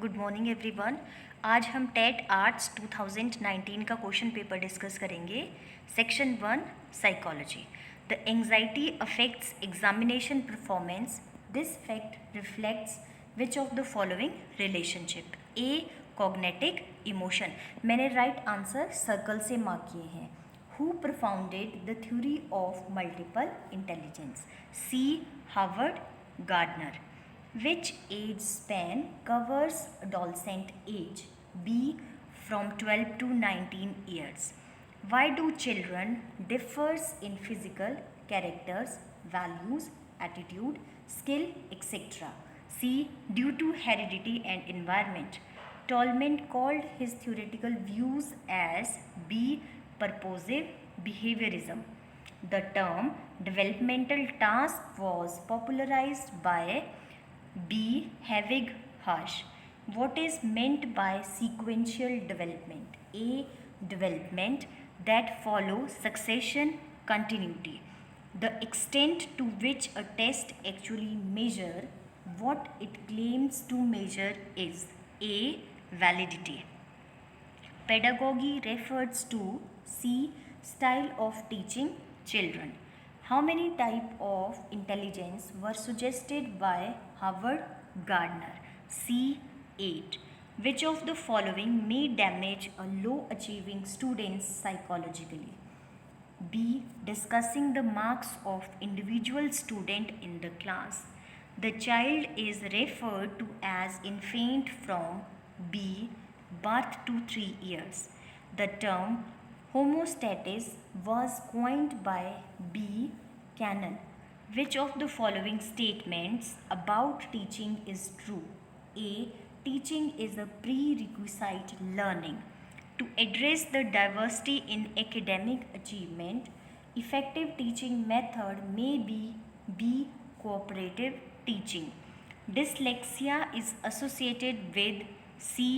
Good morning everyone. आज हम TET arts 2019 का क्वेश्चन पेपर डिस्कस करेंगे। Section 1 psychology. The anxiety affects examination performance. This fact reflects which of the following relationship? A cognitive emotion. मैंने right answer circle से mark किए हैं। Who propounded the theory of multiple intelligence? C Harvard Gardner. Which age span covers adolescent age? B. From 12 to 19 years. Why do children differs in physical characters, values, attitude, skill, etc.? C. Due to heredity and environment. Tolman called his theoretical views as B. Purposive behaviorism. The term developmental task was popularized by B. Havig Harsh. What is meant by sequential development? A. Development that follows succession continuity. The extent to which a test actually measure what it claims to measure is A. Validity. Pedagogy refers to C. Style of teaching children. How many types of intelligence were suggested by Howard Gardner? C. 8. Which of the following may damage a low achieving student psychologically? B. Discussing the marks of individual student in the class. The child is referred to as infant from B. birth to 3 years. The term homostasis was coined by B. Cannon. Which of the following statements about teaching is true? A. Teaching is a prerequisite learning. To address the diversity in academic achievement, effective teaching method may be cooperative teaching. Dyslexia is associated with C.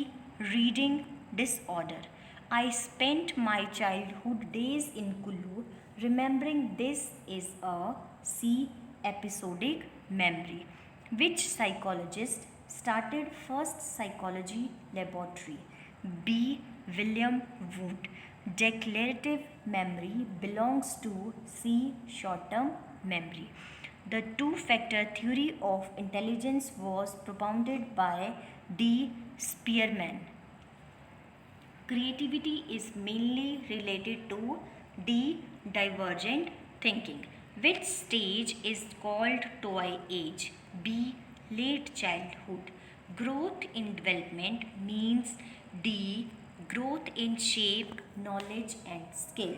Reading disorder. I spent my childhood days in Kullu. Remembering this is a C. Episodic memory. Which psychologist started first psychology laboratory? B. William Wundt. Declarative memory belongs to C. Short-term memory. The two-factor theory of intelligence was propounded by D. Spearman. Creativity is mainly related to D. Divergent thinking. Which stage is called toy age? B. Late childhood. Growth in development means D. Growth in shape, knowledge and skill.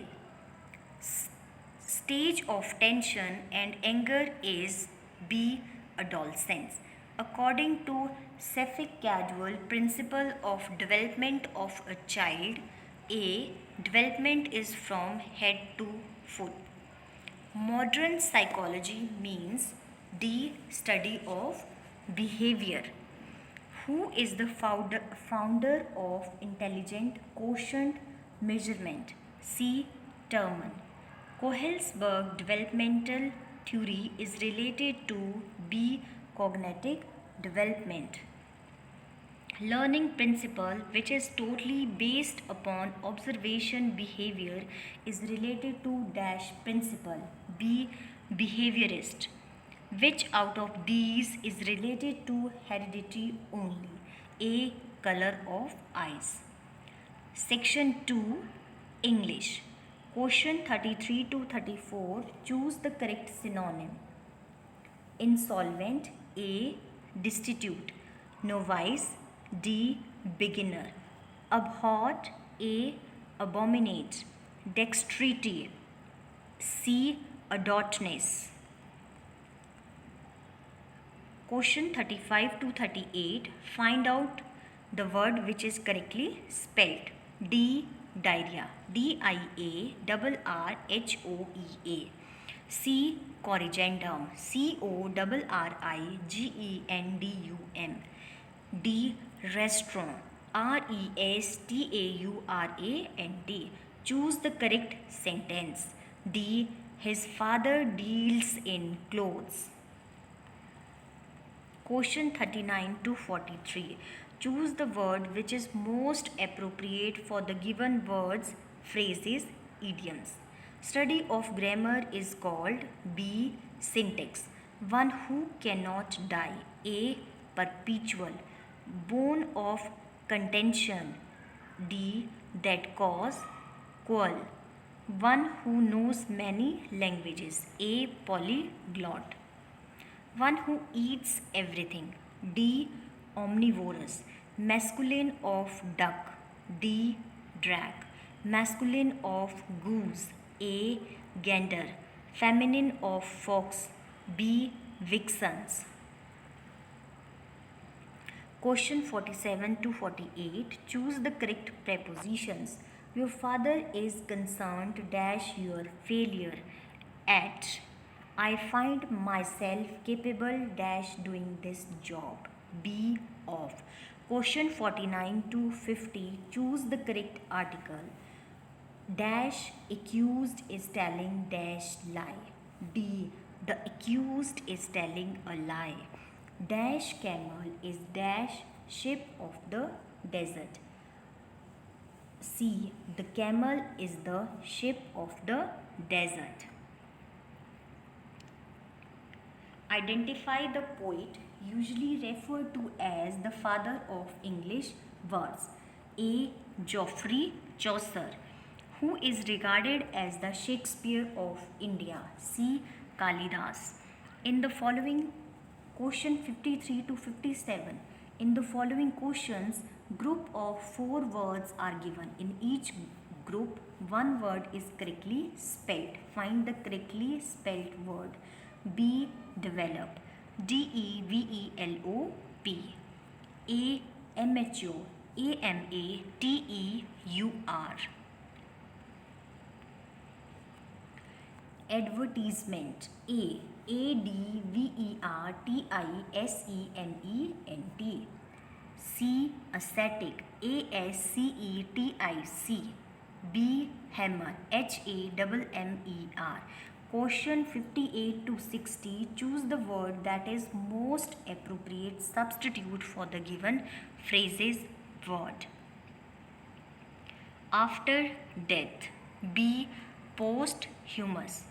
Stage of tension and anger is B. Adolescence. According to Cephas-Cadwell principle of development of a child, A. Development is from head to foot. Modern psychology means D. Study of behavior. Who is the founder of intelligent quotient measurement? C. Terman. Kohelsberg developmental theory is related to B. Cognitive development. Learning principle, which is totally based upon observation behavior, is related to dash principle. B. Behaviorist. Which out of these is related to heredity only? A. Color of eyes. Section 2 English. Question 33 to 34. Choose the correct synonym. Insolvent. A. Destitute. Novice. D. Beginner. Abhorrent. A. Abominate. Dexterity. C. Adroitness. Question 35 to 38. Find out the word which is correctly spelled. D. Diarrhea. DIARRHOEA. C. Corrigendum. CORRIGENDUM. D. Restaurant. RESTAURANT. Choose the correct sentence. D. His father deals in clothes. Question 39 to 43. Choose the word which is most appropriate for the given words, phrases, idioms. Study of grammar is called B. Syntax. One who cannot die. A. Perpetual. Bone of contention. D. That cause quarrel. One who knows many languages. A. Polyglot. One who eats everything. D. Omnivorous. Masculine of duck. D. Drag. Masculine of goose. A. Gander. Feminine of fox. B. Vixens. Question 47 to 48. Choose the correct prepositions. Your father is concerned dash your failure at. I find myself capable dash doing this job. B. Of. Question 49 to 50. Choose the correct article. Dash accused is telling dash lie. D. The accused is telling a lie. Dash camel is dash ship of the desert. C. The camel is the ship of the desert. Identify the poet usually referred to as the father of English verse. A. Geoffrey Chaucer, who is regarded as the Shakespeare of India. C. Kalidas. In the following question 53 to 57, in the following questions, group of 4 words are given. In each group, one word is correctly spelled. Find the correctly spelled word. B. Develop. DEVELOP. A. Amateur. AMATEUR. Advertisement. A. ADVERTISEMENT. C. Ascetic. ASCETIC. B. Hammer. HAMMER. Question 58 to 60. Choose the word that is most appropriate substitute for the given phrases word. After death. B. Posthumous.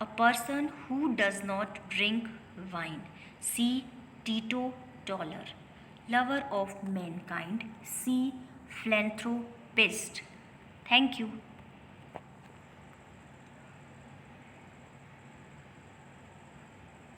A person who does not drink wine. C. Teetotaler. Lover of mankind. C. Philanthropist. Thank you.